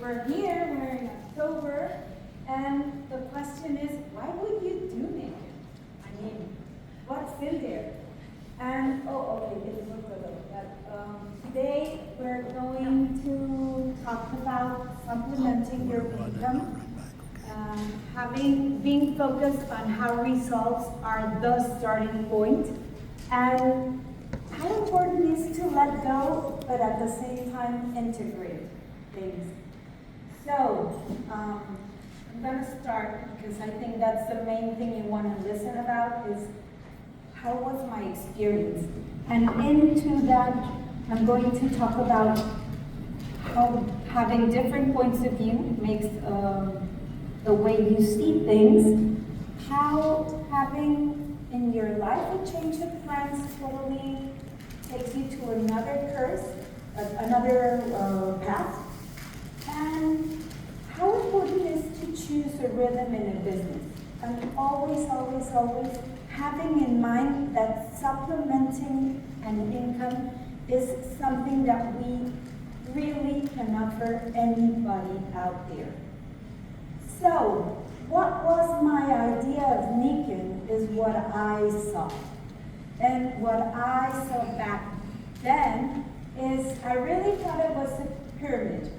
we're here, we're in October, and the question is, why would you do Nikken? I mean, what's in there? And, okay, it looks a little bit. Today, we're going to talk about supplementing your income, being focused on how results are the starting point, and how important it is to let go, but at the same time integrate things. So, I'm going to start because I think that's the main thing you want to listen about is how was my experience? And into that, I'm going to talk about how having different points of view makes the way you see things, how having in your life a change of plans totally takes you to another path, and how important it is to choose a rhythm in a business. And always, always, always having in mind that supplementing an income is something that we really can offer anybody out there. So, what was my idea of Nikken is what I saw. And what I saw back then is I really thought it was a pyramid.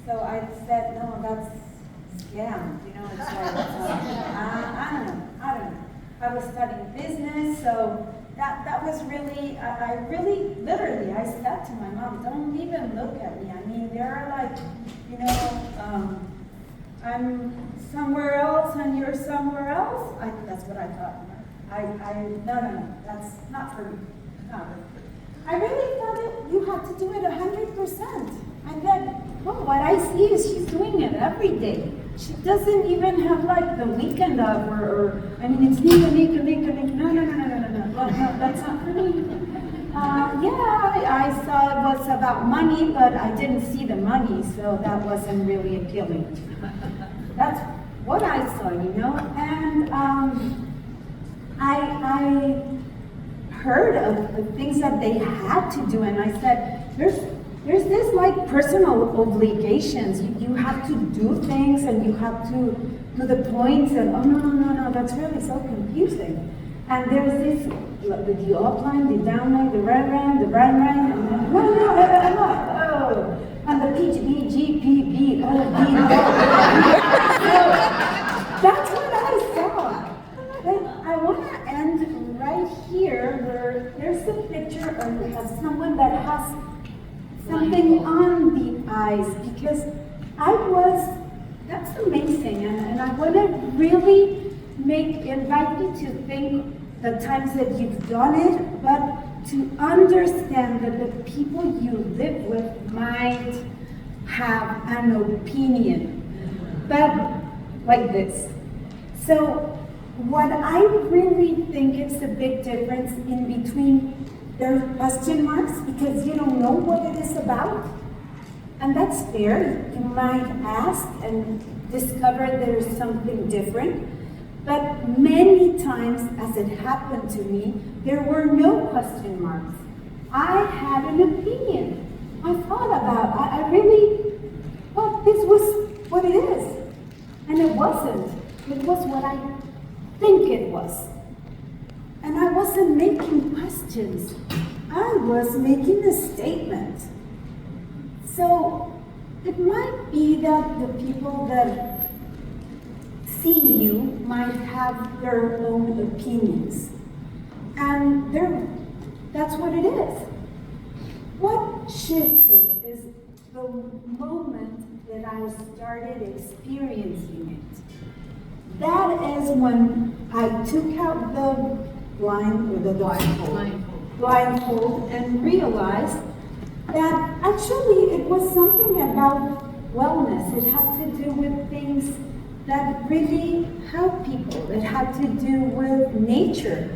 So I said, no, that's scam. You know, it's like, I don't know. I was studying business, so that was really, I really, literally, I said to my mom, don't even look at me. I mean, they're like, you know, I'm somewhere else and you're somewhere else. That's what I thought. No, that's not for me. No. I really thought that you had to do it 100%. And then, what I see is she's doing it every day. She doesn't even have like the weekend of I mean, it's Nikken. No, that's not for me. I saw it was about money, but I didn't see the money, so that wasn't really appealing to me. That's what I saw, you know, and I heard of the things that they had to do, and I said, there's this like personal obligations. You have to do things, and you have to do the points, and no, that's really so confusing. And there's this, the upline, the downline, the ran, and then, and the PGP, that's what I saw. But I want to end right here where there's a picture of someone that has something on the eyes, because that's amazing, and I want to really invite you to think the times that you've done it, but to understand that the people you live with might have an opinion, but like this. So what I really think is the big difference in between their question marks, because you don't know what it is about, and that's fair. You might ask and discover there's something different. But many times, as it happened to me, there were no question marks. I had an opinion. I thought about, I really thought this was what it is. And it wasn't. It was what I think it was. And I wasn't making questions. I was making a statement. So it might be that the people that see you might have their own opinions. And that's what it is. What shifted is the moment that I started experiencing it. That is when I took out the blindfold and realized that actually it was something about wellness. It had to do with things that really help people. It had to do with nature.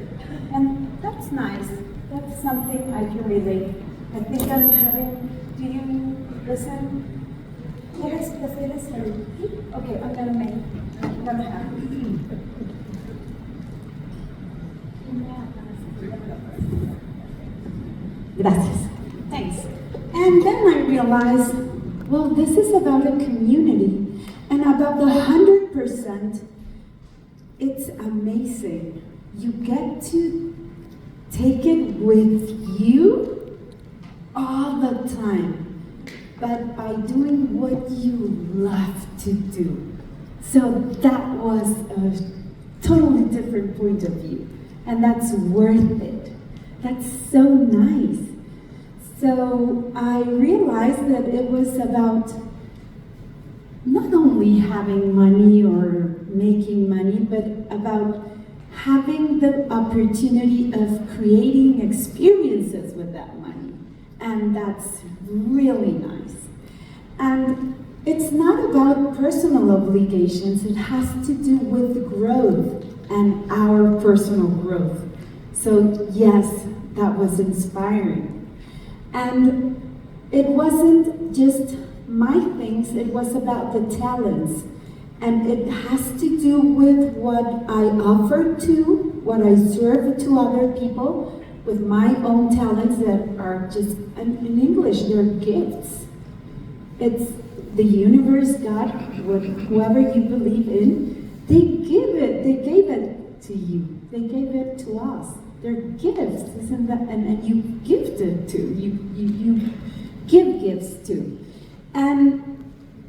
And that's nice. That's something I can relate. I think I'm having, do you listen? Yes, listen. Okay, I'm gonna have Gracias. Thanks. And then I realized, well, this is about a community. And about the 100%, it's amazing. You get to take it with you all the time, but by doing what you love to do. So that was a totally different point of view, and that's worth it. That's so nice. So I realized that it was about not only having money or making money, but about having the opportunity of creating experiences with that money. And that's really nice. And it's not about personal obligations, it has to do with growth and our personal growth. So yes, that was inspiring. And it wasn't just my things, it was about the talents. And it has to do with what I offer to, what I serve to other people, with my own talents that are just, in English, they're gifts. It's the universe, God, whoever you believe in, they gave it to you. They gave it to us. They're gifts, isn't that? And you gifted to, you give gifts to. And,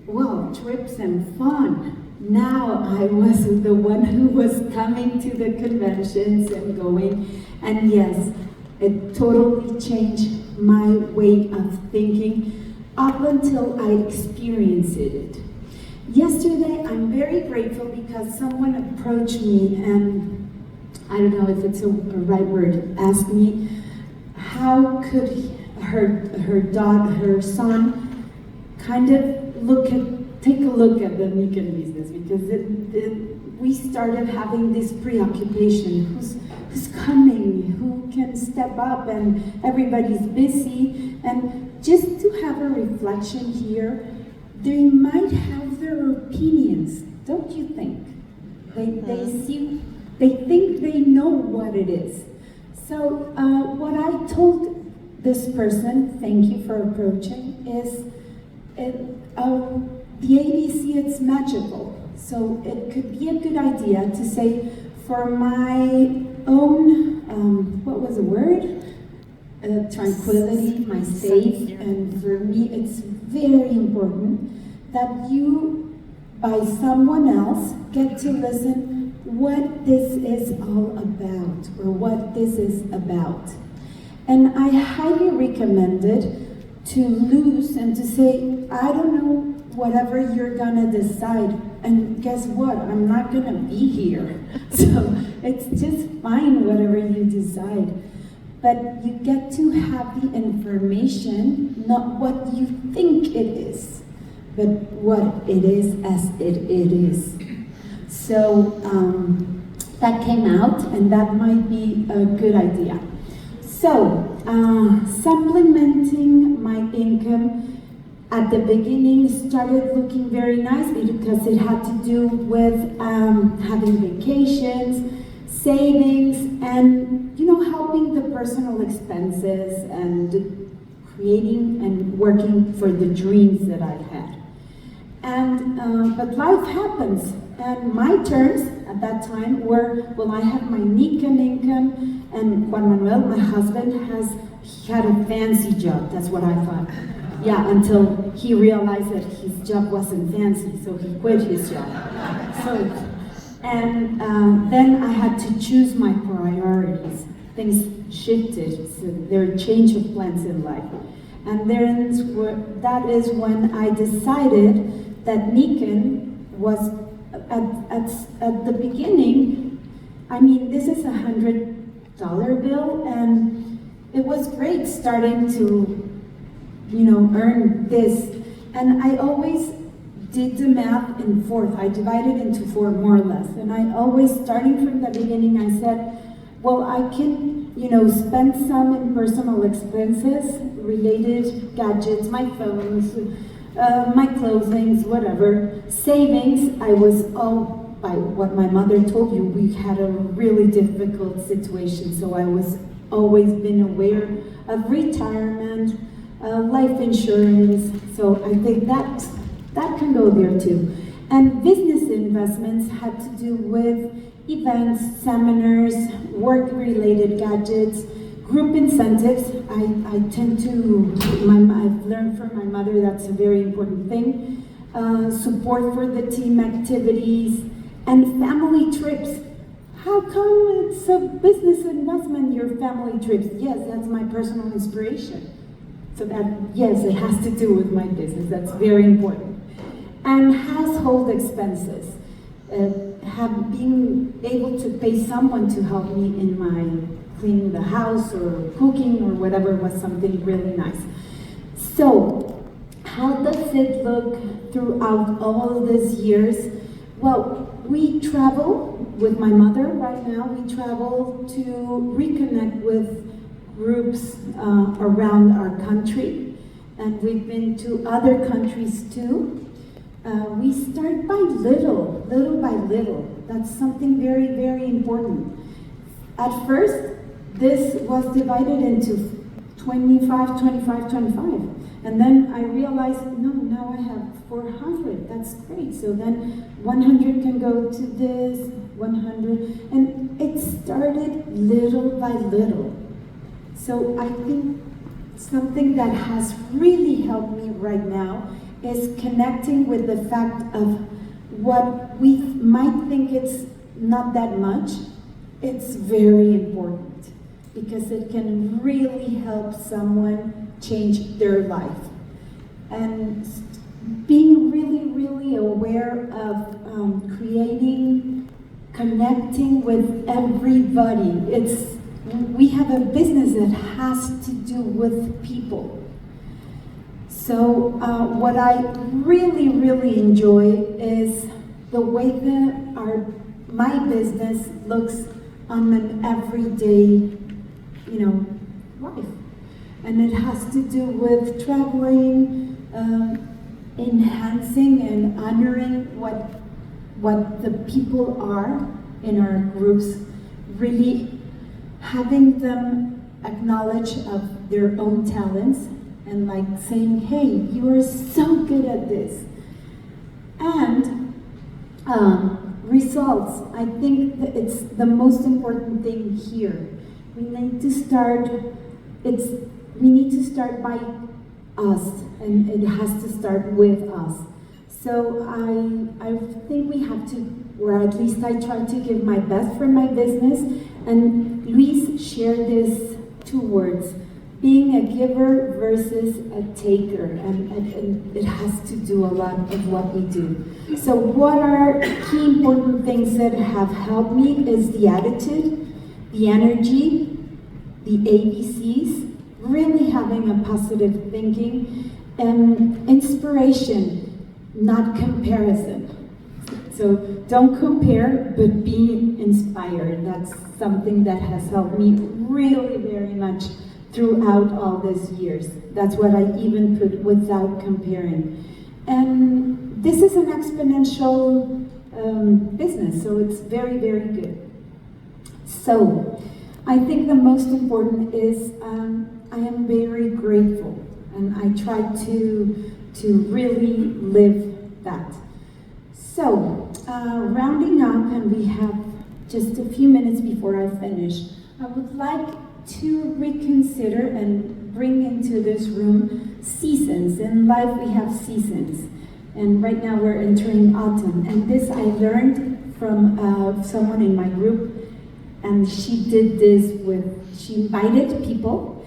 well, trips and fun. Now I was the one who was coming to the conventions and going, and yes, it totally changed my way of thinking up until I experienced it. Yesterday, I'm very grateful because someone approached me and I don't know if it's a right word, asked me how could her son kind of take a look at the Nikken business, because we started having this preoccupation. Who's coming? Who can step up? And everybody's busy. And just to have a reflection here, they might have their opinions, don't you think? They think they know what it is. So what I told this person, thank you for approaching, is the ABC, it's magical. So it could be a good idea to say, for my own, what was the word? Tranquility, my safe, and for me it's very important that you, by someone else, get to listen what this is all about, or what this is about. And I highly recommend it to lose and to say, I don't know, whatever you're gonna decide, and guess what, I'm not gonna be here. So it's just fine whatever you decide. But you get to have the information, not what you think it is, but what it is as it is. So that came out, and that might be a good idea. So, supplementing my income at the beginning started looking very nicely because it had to do with having vacations, savings, and helping the personal expenses and creating and working for the dreams that I had. And but life happens, and my terms at that time were, well, I have my Nikken income, and Juan Manuel, my husband, had a fancy job. That's what I thought. Yeah, until he realized that his job wasn't fancy, so he quit his job. Then I had to choose my priorities. Things shifted, so there were change of plans in life. And that is when I decided that Nikken was, at the beginning, I mean, this is $100 bill, and it was great starting to earn this. And I always did the math in fourth. I divided into four, more or less. And I always, starting from the beginning, I said, well, I can, spend some in personal expenses, related gadgets, my phones, my clothing, whatever. Savings, I was all, by what my mother told you, we had a really difficult situation. So I was always been aware of retirement, life insurance. So I think that can go there too. And business investments had to do with events, seminars, work-related gadgets, group incentives. I tend to, I've learned from my mother that's a very important thing. Support for the team activities, and family trips. How come it's a business investment, your family trips? Yes, that's my personal inspiration. So that, yes, it has to do with my business. That's very important. And household expenses. Have been able to pay someone to help me in my cleaning the house or cooking or whatever was something really nice. So, how does it look throughout all these years? Well, we travel with my mother right now. We travel to reconnect with groups around our country, and we've been to other countries too. We start by little by little. That's something very, very important. At first, this was divided into 25, 25, 25. And then I realized, no, now I have 400. That's great. So then 100 can go to this, 100. And it started little by little. So I think something that has really helped me right now is connecting with the fact of what we might think it's not that much. It's very important because it can really help someone change their life. And being really, really aware of connecting with everybody. We have a business that has to do with people. So what I really, really enjoy is the way that my business looks on an everyday, life. And it has to do with traveling, enhancing and honoring what the people are in our groups, really having them acknowledge of their own talents and like saying, hey, you are so good at this. And results, I think that it's the most important thing here. We need to start by us, and it has to start with us. So I think we have to, or at least I try to give my best for my business. And Luis shared these 2 words, being a giver versus a taker, and it has to do a lot of what we do. So what are key important things that have helped me is the attitude, the energy, the ABCs, really having a positive thinking, and inspiration, not comparison. So don't compare, but be inspired. That's something that has helped me really very much throughout all these years. That's what I even put without comparing. And this is an exponential business, so it's very, very good. So I think the most important is I am very grateful, and I try to really live that. So rounding up, and we have just a few minutes before I finish, I would like to reconsider and bring into this room seasons. In life we have seasons, and right now we're entering autumn, and this I learned from someone in my group, and she did this she invited people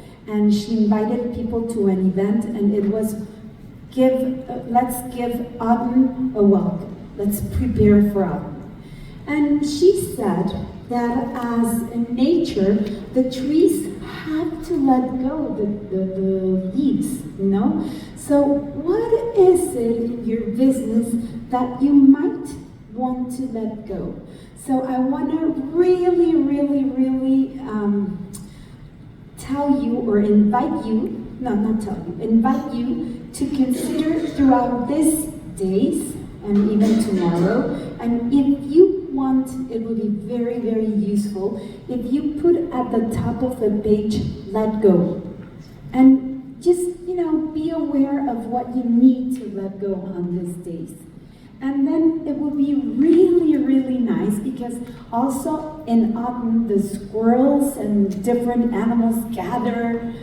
to an event, and it was let's give autumn a welcome, let's prepare for autumn. And she said that as in nature, the trees have to let go the leaves, So what is it in your business that you might want to let go? So I want to really, really, really tell you, or invite you, invite you to consider throughout these days and even tomorrow. And if you want, it will be very, very useful if you put at the top of the page, let go. And just, be aware of what you need to let go on these days. And then it will be really, really nice because also in autumn the squirrels and different animals gather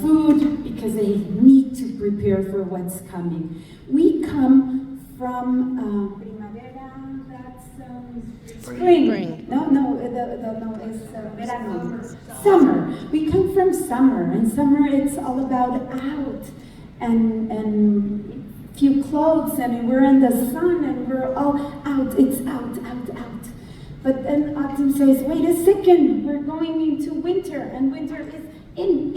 food because they need to prepare for what's coming. We come from primavera, that's spring. No, it's verano. Summer. We come from summer, and summer it's all about out and few clothes, and we're in the sun, and we're all out. It's out. But then autumn says, wait a second, we're going into winter, and winter is in.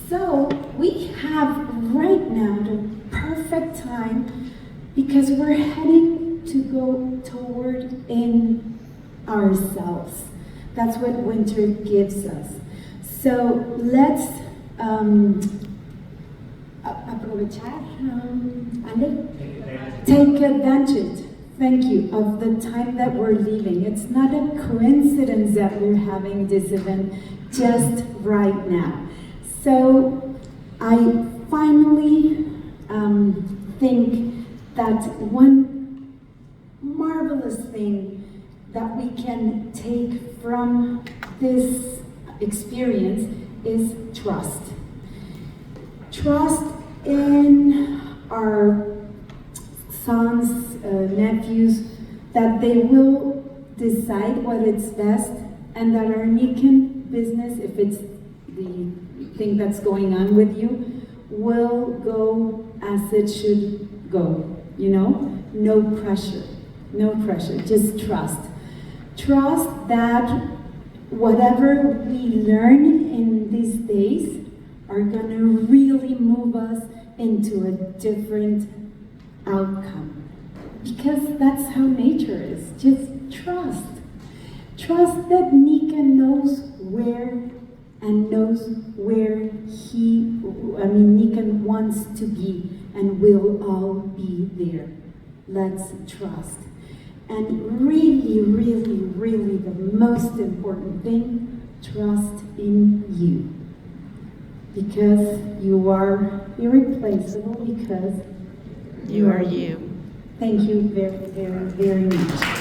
So we have right now the perfect time because we're heading to go toward in ourselves. That's what winter gives us. So let's aprovechar, take advantage, thank you, of the time that we're living. It's not a coincidence that we're having this event just right now. So I finally think that one marvelous thing that we can take from this experience is trust. Trust in our sons, nephews, that they will decide what is best, and that our Nikken business, if it's the thing that's going on with you, will go as it should go. No pressure, just trust. Trust that whatever we learn in these days are gonna really move us into a different outcome. Because that's how nature is, just trust. Trust that Nikken knows where Nikken wants to be, and we'll all be there. Let's trust. And really, really, really the most important thing, trust in you. Because you are irreplaceable, because You are you. Thank you very, very, very much.